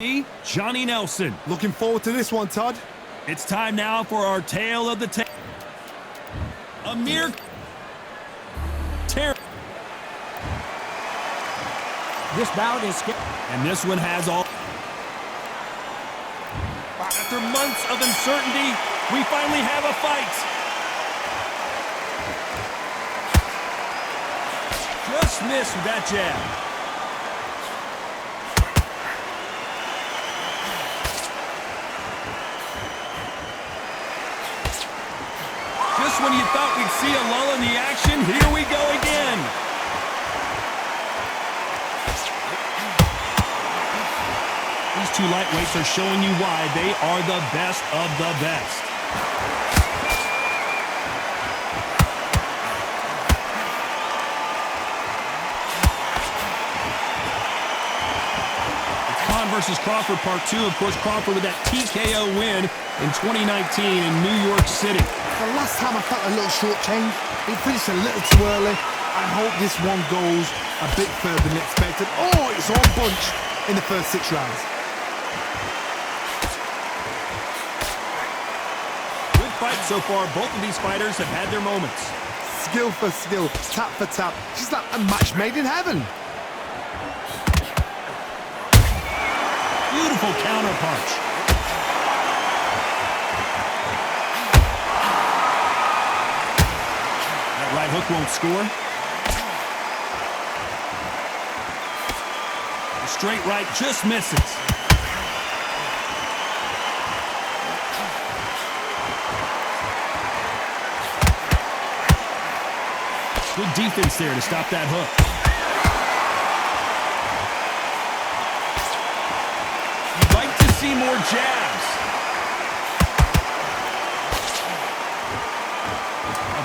Johnny Nelson. Looking forward to this one, Todd. It's time now for our tale of the tape. Amir Terry. This bout is... And this one has all... After months of uncertainty, we finally have a fight. Just missed with that jab. Just when you thought we'd see a lull in the action, here we go again. These two lightweights are showing you why they are the best of the best. It's Khan versus Crawford Part 2. Of course, Crawford with that TKO win in 2019 in New York City. The last time I felt a little shortchanged, it finished a little too early. I hope this one goes a bit further than expected. Oh, it's all bunched in the first 6 rounds. Good fight so far. Both of these fighters have had their moments. Skill for skill, tap for tap. Just like a match made in heaven. Beautiful counter punch. Right hook won't score. The straight right just misses. Good defense there to stop that hook. You'd like to see more jabs.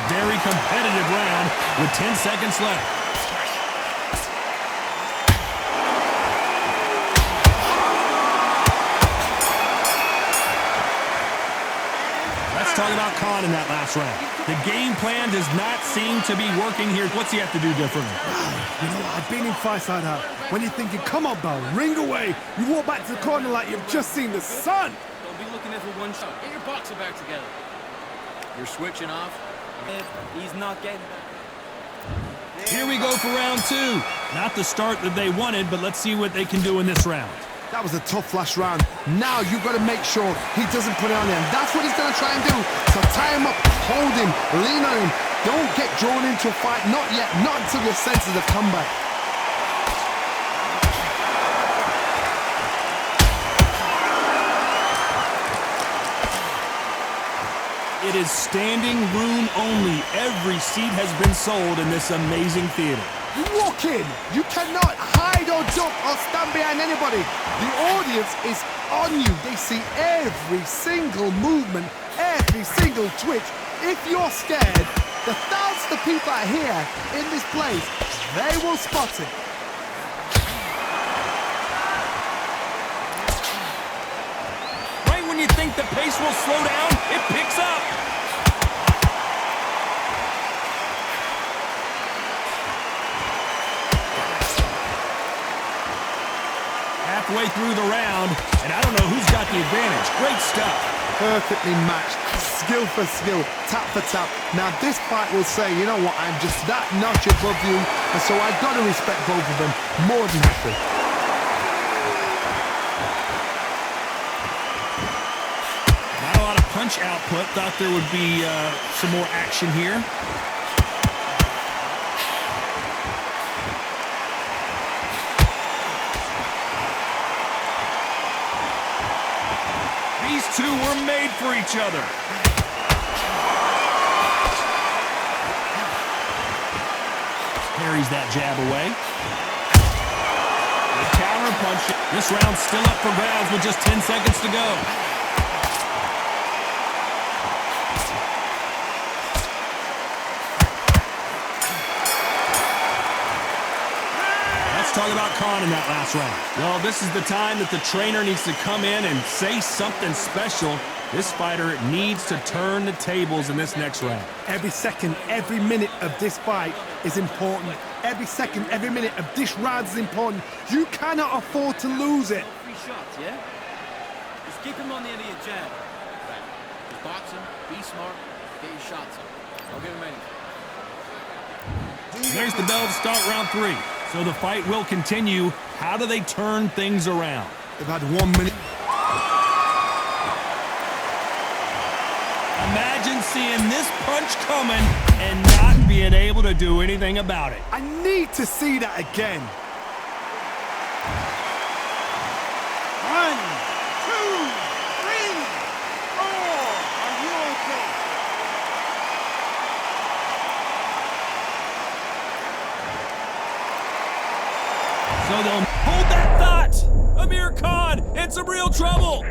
Very competitive round with 10 seconds left. Let's talk about Khan in that last round. The game plan does not seem to be working here. What's he have to do differently? You know, I've been in fights like that. When you're thinking, come on, Bell, ring away. You walk back to the corner like you've just seen the sun. Don't be looking in for one shot. Get your boxer back together. You're switching off. He's not getting that. Here we go for round 2. Not the start that they wanted, but let's see what they can do in this round. That was a tough last round. Now you've got to make sure he doesn't put it on him. That's what he's going to try and do. So tie him up, hold him, lean on him. Don't get drawn into a fight. Not yet. Not until your senses have come back. It is standing room only. Every seat has been sold in this amazing theater. You walk in. You cannot hide or duck or stand behind anybody. The audience is on you. They see every single movement, every single twitch. If you're scared, the thousands of people out here in this place, they will spot it. Right when you think the pace will slow down, it picks up. Halfway through the round, and I don't know who's got the advantage. Great stuff. Perfectly matched, skill for skill, tap for tap. Now this fight will say, you know what, I'm just that notch above you, and so I've got to respect both of them more than happy. Not a lot of punch output. Thought there would be some more action here. These two were made for each other. Parries that jab away. The counter punch. This round's still up for grabs with just 10 seconds to go. Talk about Khan in that last round. Well, this is the time that the trainer needs to come in and say something special. This fighter needs to turn the tables in this next round. Every second, every minute of this fight is important. Every second, every minute of this round is important. You cannot afford to lose it. your shots, yeah? Just keep him on the end of your jab. Right. Just box him, be smart, get your shots up. Don't give him anything. There's the bell to start round 3. So the fight will continue. How do they turn things around? They've had 1 minute. Imagine seeing this punch coming and not being able to do anything about it. I need to see that again. 1, 2, 3, 4. Are you okay? So they'll hold that thought. Amir Khan in some real trouble.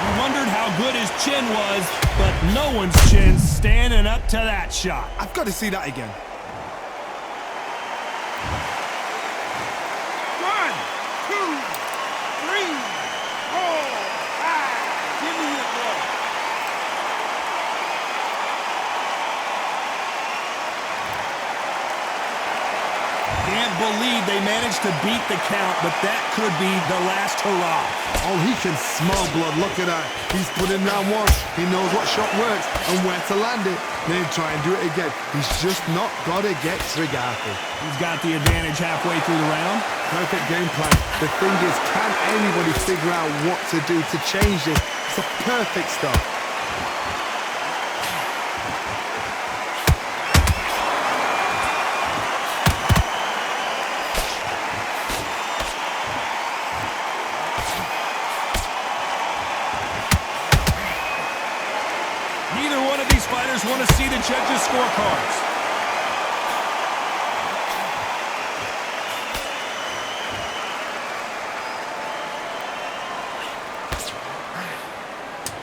We wondered how good his chin was, but no one's chin's standing up to that shot. I've got to see that again. 1, 2, 3, 4, 5. Give me your blow. Can't believe they managed to beat the count, but that could be the last hurrah. Oh, he can smell blood. Look at that. He's put him down once. He knows what shot works and where to land it. Then try and do it again. He's just not got to get trigger happy. He's got the advantage halfway through the round. Perfect game plan. The thing is, can anybody figure out what to do to change this? It's a perfect start. Neither one of these fighters want to see the judges' scorecards.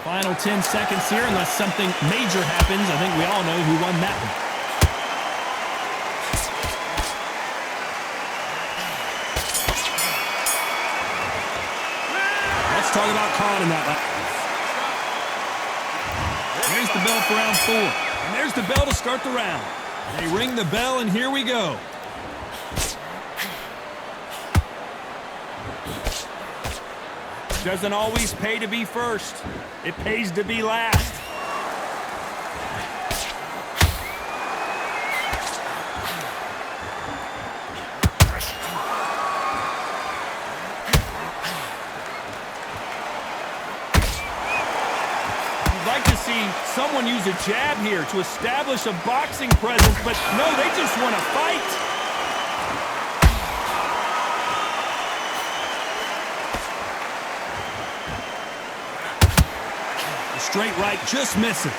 Final 10 seconds here, unless something major happens. I think we all know who won that one. Let's talk about Khan in that lap. There's the bell for round 4. And there's the bell to start the round. They ring the bell, and here we go. Doesn't always pay to be first. It pays to be last. You'd like to see someone use a jab here to establish a boxing presence, but no, they just want to fight. Straight right just misses.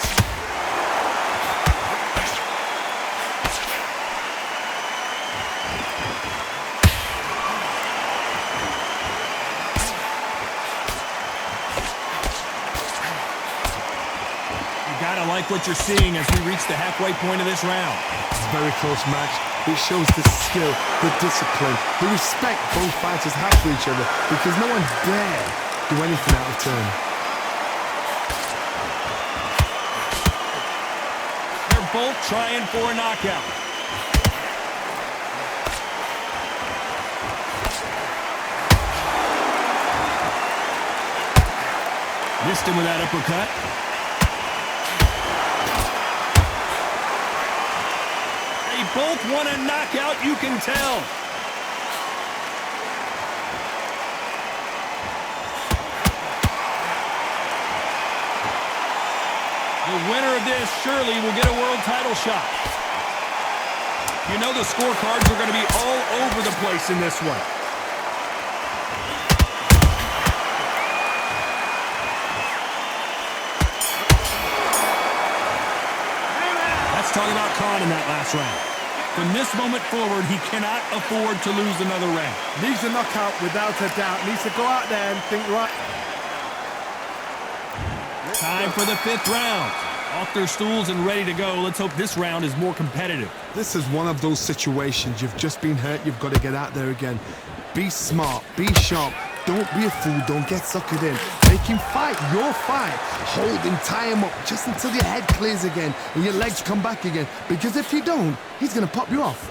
You gotta like what you're seeing as we reach the halfway point of this round. It's a very close match. It shows the skill, the discipline, the respect both fighters have for each other because no one dare do anything out of turn. Both trying for a knockout. Missed him with that uppercut. They both want a knockout, you can tell. The winner of this surely will get a world title shot. You know the scorecards are going to be all over the place in this one. Let's talk about Khan in that last round. From this moment forward, he cannot afford to lose another round. Needs a knockout without a doubt. Needs to go out there and think right. Time for the 5th round. Off their stools and ready to go. Let's hope this round is more competitive. This is one of those situations. You've just been hurt. You've got to get out there again. Be smart. Be sharp. Don't be a fool. Don't get suckered in. Make him fight your fight. Hold him, tie him up just until your head clears again and your legs come back again. Because if you don't, he's going to pop you off.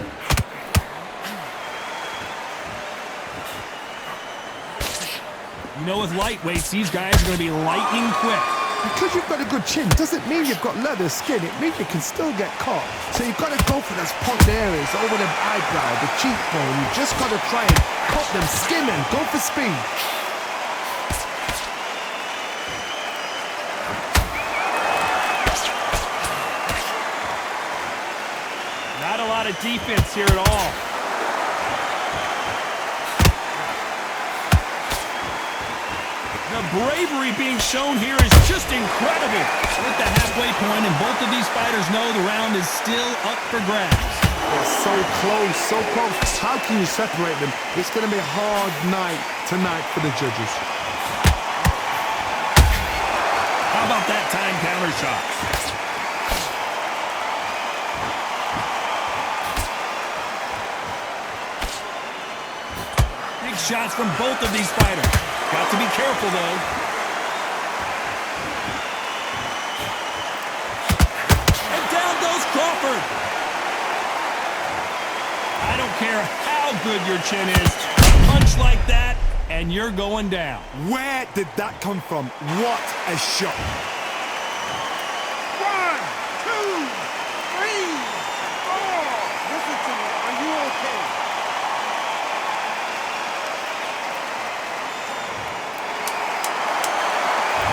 You know, with lightweights, these guys are going to be lightning quick. Because you've got a good chin doesn't mean you've got leather skin. It means you can still get caught. So you've got to go for those point areas over the eyebrow, the cheekbone. You've just got to try and cut them, skin them, go for speed. Not a lot of defense here at all. The bravery being shown here is just incredible. We're at the halfway point, and both of these fighters know the round is still up for grabs. They're so close, so close. How can you separate them? It's going to be a hard night tonight for the judges. How about that time counter shot? Big shots from both of these fighters. Got to be careful, though. And down goes Crawford. I don't care how good your chin is. A punch like that, and you're going down. Where did that come from? What a shot. 1, 2, 3, 4. Listen to me. Are you okay?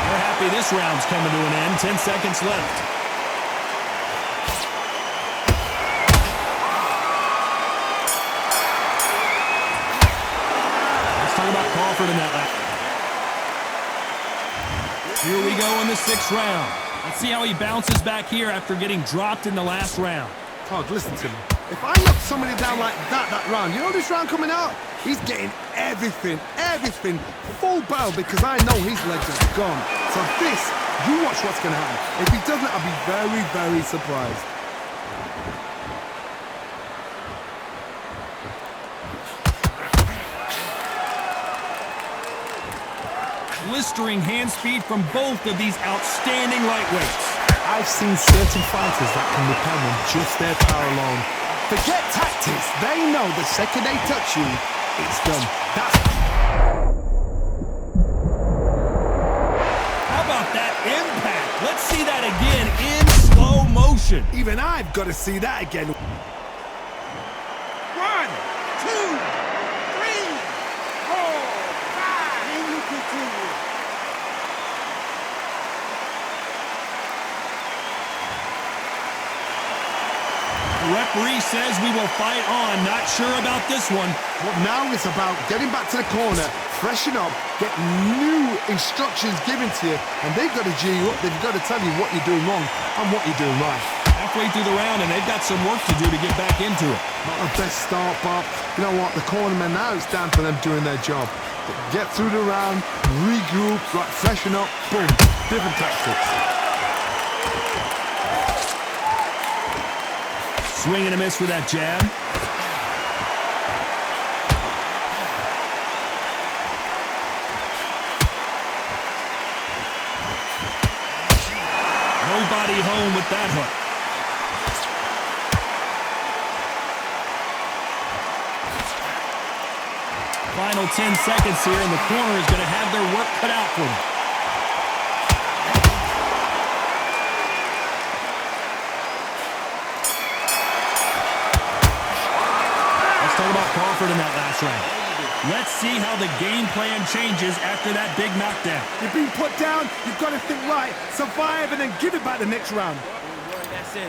We're happy this round's coming to an end. 10 seconds left. Let's talk about Crawford in that lap. Here we go in the 6th round. Let's see how he bounces back here after getting dropped in the last round. Todd, listen to me. If I knock somebody down like that round, you know this round coming out? He's getting everything, full barrel because I know his legs are gone. So this, you watch what's going to happen. If he doesn't, I'll be very, very surprised. Blistering hand speed from both of these outstanding lightweights. I've seen certain fighters that can depend on just their power alone. Forget tactics. They know the second they touch you, it's done. How about that impact? Let's see that again in slow motion. Even I've got to see that again. 1, 2, 3, 4, 5. And you continue. The referee says we will fight on. Not sure about this one. But now it's about getting back to the corner, freshen up, get new instructions given to you, and they've got to G you up. They've got to tell you what you're doing wrong and what you're doing right. Halfway through the round, and they've got some work to do to get back into it. Not the best start, but you know what? The cornermen now, it's down to them doing their job. Get through the round, regroup, right, freshen up, boom, different tactics. Swing and a miss for that jab. Nobody home with that hook. Final 10 seconds here, and the corner is going to have their work cut out for them. Talk about Crawford in that last round. Let's see how the game plan changes after that big knockdown. You've been put down, you've got to think right, survive, and then give it back the next round. That's it.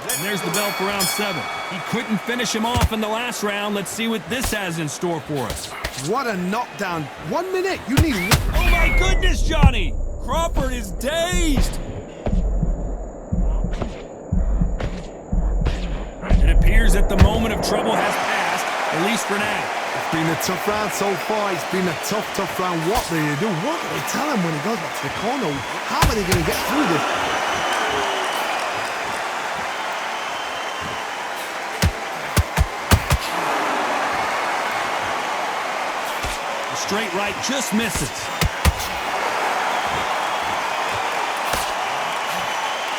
And there's the bell for round 7. He couldn't finish him off in the last round. Let's see what this has in store for us. What a knockdown. 1 minute, you need... Oh my goodness, Johnny! Crawford is dazed! It appears that the moment of trouble has passed, at least for now. It's been a tough round so far. It's been a tough round. What do you do? What do they tell him when he goes back to the corner? How are they going to get through this? straight right just misses.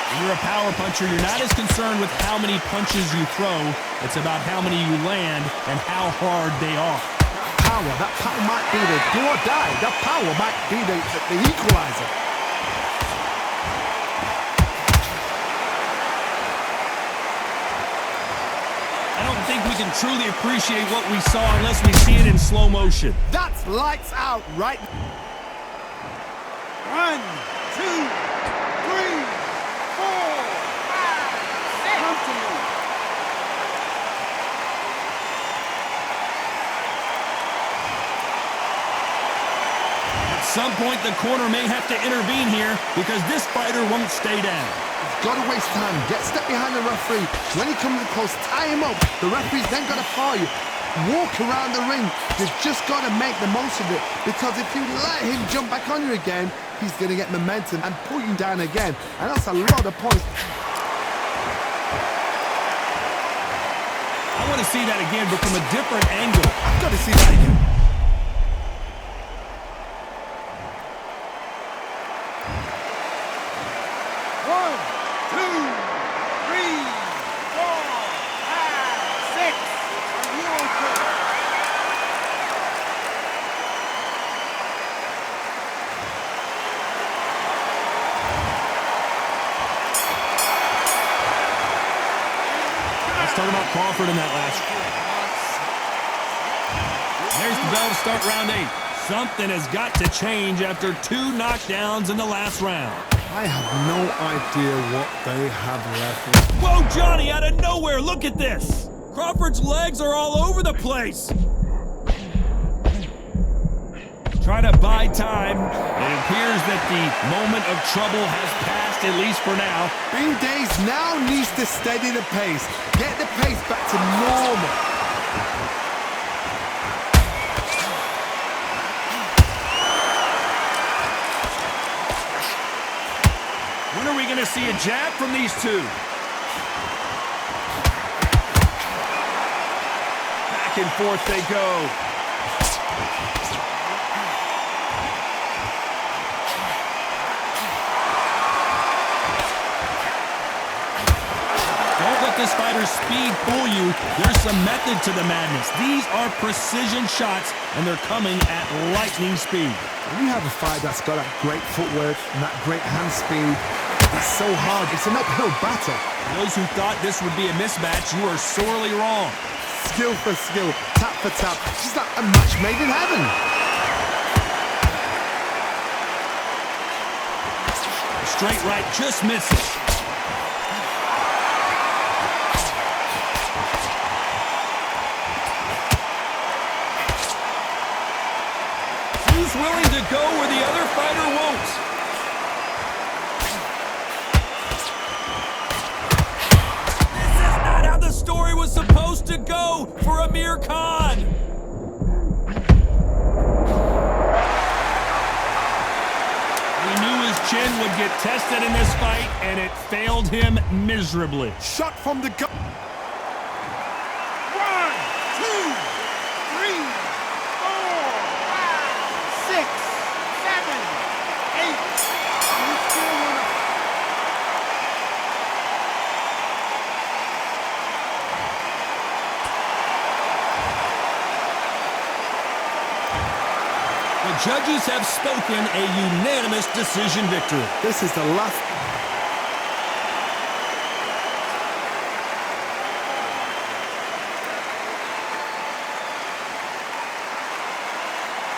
When you're a power puncher, you're not as concerned with how many punches you throw. It's about how many you land and how hard they are. That power might be the do or die. That power might be the equalizer. I don't think we can truly appreciate what we saw unless we see it in slow motion. That's lights out, right? 1, 2, 3, 4, 5, 6. Come to me. At some point, the corner may have to intervene here because this fighter won't stay down. Got to waste time. Get step behind the referee. When he comes close, tie him up. The referee's then got to foul you. Walk around the ring. You've just got to make the most of it. Because if you let him jump back on you again, he's going to get momentum and pull you down again. And that's a lot of points. I want to see that again, but from a different angle. I've got to see that again. Talking about Crawford in that last. There's the bell to start round 8. Something has got to change after 2 knockdowns in the last round. I have no idea what they have left. Whoa, Johnny, out of nowhere, look at this. Crawford's legs are all over the place. Try to buy time. It appears that the moment of trouble has passed, at least for now. Bing Days now needs to steady the pace. Get the pace back to normal. When are we going to see a jab from these two? Back and forth they go. This fighter's speed fool you. There's some method to the madness. These are precision shots, and they're coming at lightning speed. When you have a fight that's got that great footwork and that great hand speed, it's so hard. It's an uphill battle. Those who thought this would be a mismatch, you are sorely wrong. Skill for skill, tap for tap. It's like a match made in heaven. Straight right just misses. Willing to go where the other fighter won't. This is not how the story was supposed to go for Amir Khan. He knew his chin would get tested in this fight, and it failed him miserably. Shot from the gun. 1, 2, 3, 4, 5, 6, 7, 8. You still wanna... The judges have spoken, a unanimous decision victory. This is the last